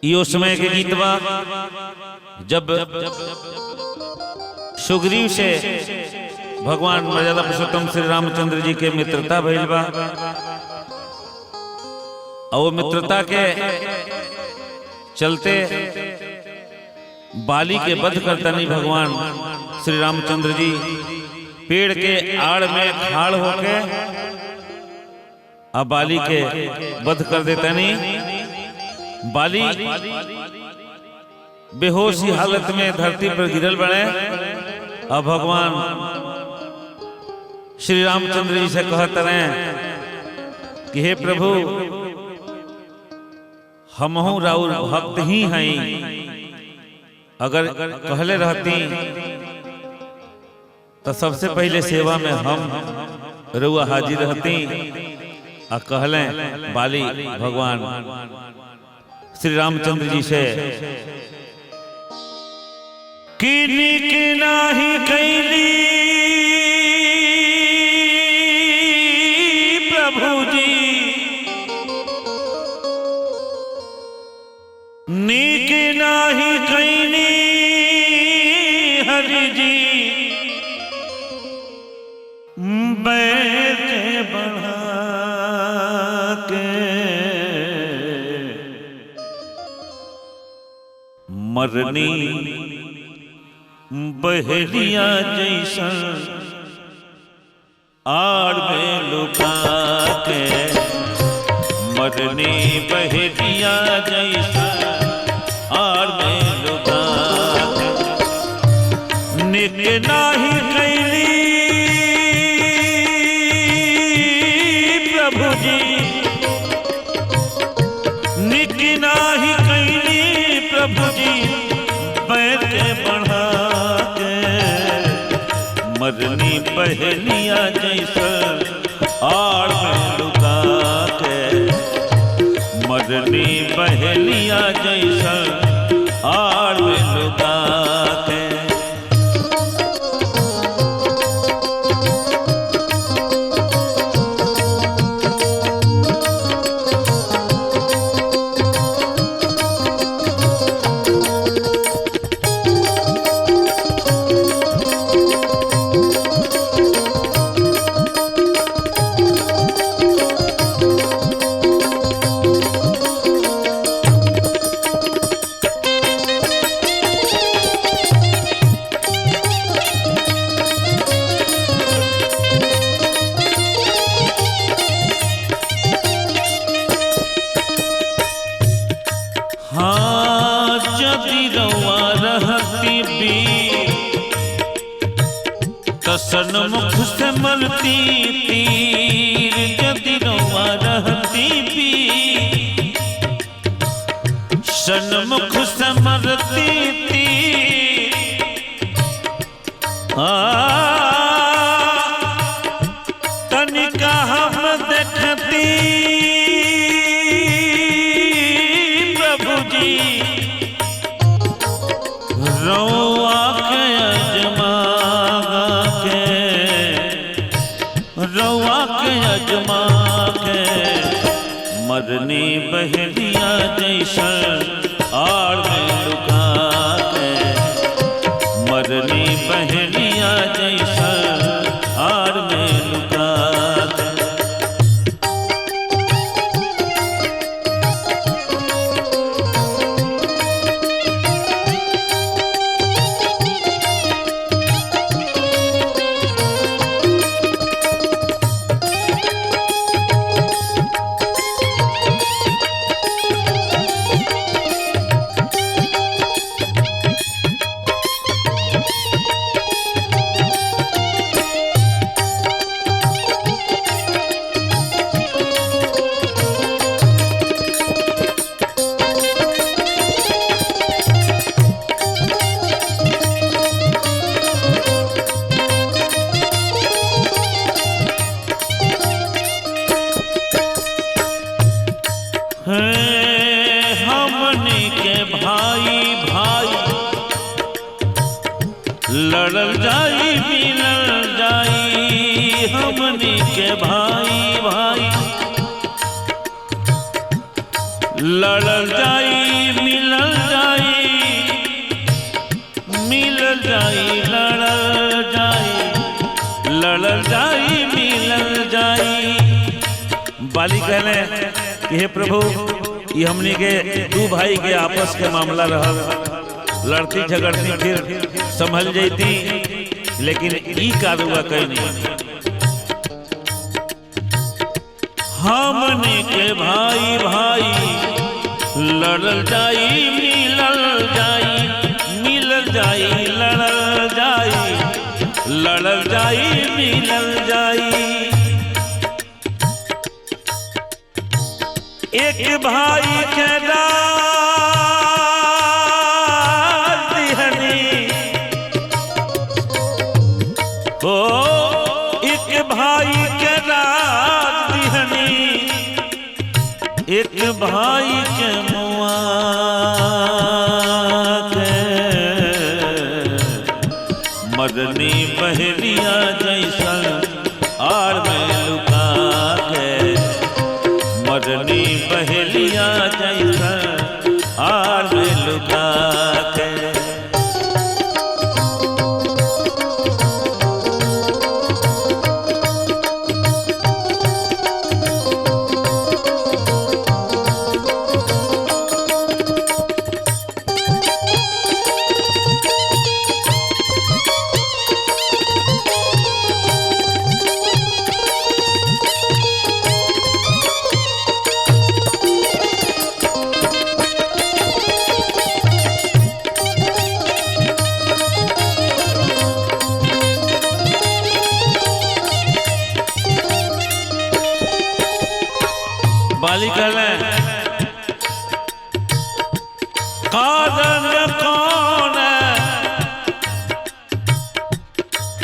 यो समय के गीत बा जब सुग्रीव से भगवान मर्यादा पुरुषोत्तम श्री रामचंद्र जी के मित्रता भइल बा। और वो मित्रता के चलते बाली के वध करतनी भगवान श्री रामचंद्र जी पेड़ के आड़ में खाड़ होके अब बाली के वध कर देतनी। बाली बेहोशी हालत में धरती पर गिरल बने। अब भगवान श्री रामचंद्र जी से कहते रहे कि हे प्रभु हमहु राउर भक्त ही हैं, अगर कहले रहती तो सबसे पहले सेवा में हम रउआ हाजिर रहती। आ कहले बाली भगवान श्री रामचंद्र जी से कि नीक नाही कैली प्रभु जी, नीक नाही कैली हरि जी, बैर के बढ़ा के मरनी बहरिया जैसा आड़ में लुका के, मरनी बहरिया जैसा आड़ में लुका के, निक नाही कैली प्रभु जी, निक नाही कैली प्रभु जी, बैर के बढ़ा मरनी बहलिया जैसा आड़ में लुका के, मरनी बहलिया जैसा आड़ में लुका के। सन्मुख से मरती तीर यदि रवा रहती भी, सन्मुख से मरती तीर तनिका हम देखती प्रभु जी, रौआ के अजमा रवा के अजमा के, मरनी बहलिया जैसा आड़ में लुका के, मरनी बहलिया जैसा आड़ में लुका के। हमनी के भाई भाई लड़ल जाई मिलल जाई, हमनी के भाई भाई लड़ल जाई मिलल जाई, मिलल जाई लड़ल जाई, लड़ल जाई मिलल जाई। बाली कहले कि हे प्रभु ये हमने के दू भाई के आपस के मामला रहल, लड़ती झगड़ती फिर संभल जाती, लेकिन ई कारुआ कहीं नहीं। हमने के भाई भाई लड़ल जाई मिलल जाई, मिलल जाई लड़ल जाई, लड़ल जाई मिलल जाई। एक भाई के राज दिहनी, ओ एक भाई के राज दिहनी, एक भाई के मुआ के मदनी बहरिया जैसन आर में लुका के, मदनी बहलिया जैसन आर में लुका के। बाली कहले कारण कौन,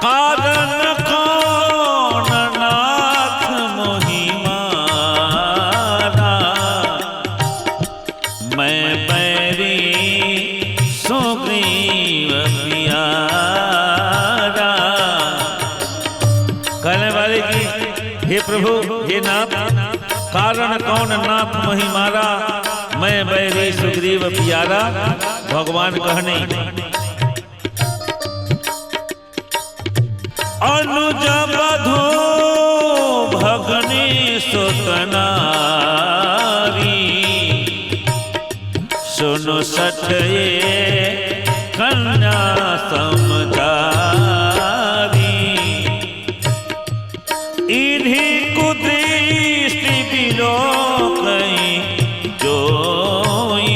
कारण कौन नाथ मोहि मारा, मैं बैरी सुग्रीव प्यारा। कहने वाले की हे प्रभु हे नाथ, कारण कौन नाथ मोहि मारा, मैं बैरी सुग्रीव प्यारा। भगवान कहने अनुज बधू भगनी सुतनारी, सुनो सठये कन्या समझारी, इन्हीं कुदृष्टि बिलोकई जोई,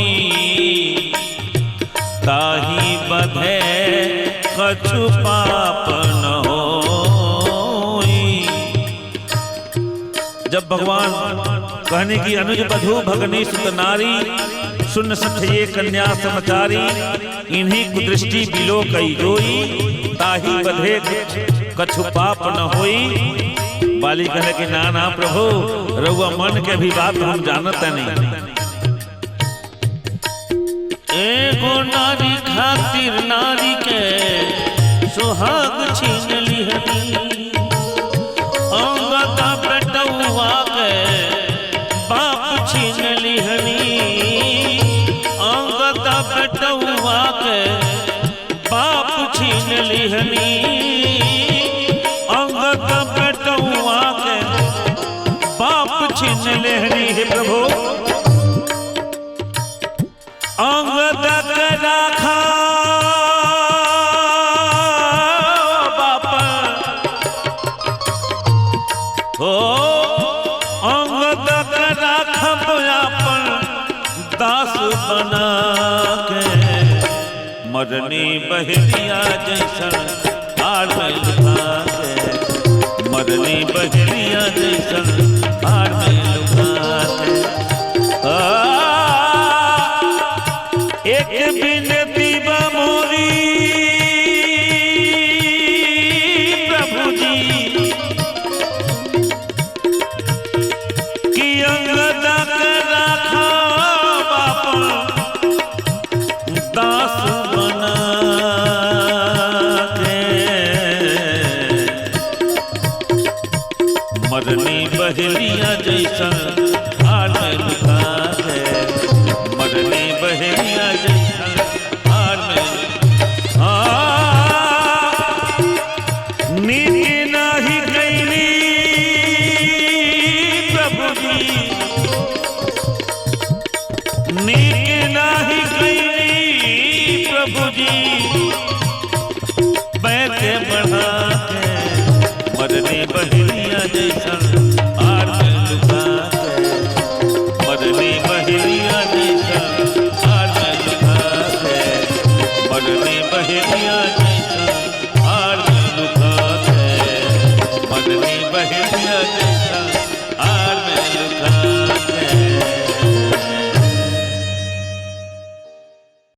ताही बधे कछु पाप न होई। जब भगवान कहने की अनुज बधू भगनी सुत नारी, सुन सठये कन्या समाचारी, इन्हीं कुदृष्टि बिलोकई जोई, ताही बधे कछु पाप न होई। बाली कहने कि ना ना प्रभु रउआ मन के भी बात हम जानता नहीं। एगो नारी खातिर नारी के सुहाग छीन लिहनी, अंगदा बेटौआ के बाप छीन लिहनी, अंगदा बेटौआ के बाप छीन लिहनी, अंगदा बेटौआ के बाप छीन लेहनी। हे प्रभु अंगदा के राखा बाप, हो अंगदा के राखा अपन दास बना के, मदनी बहलिया जैसन आर में लुका के, मदनी बहलिया जैसन आर में लुका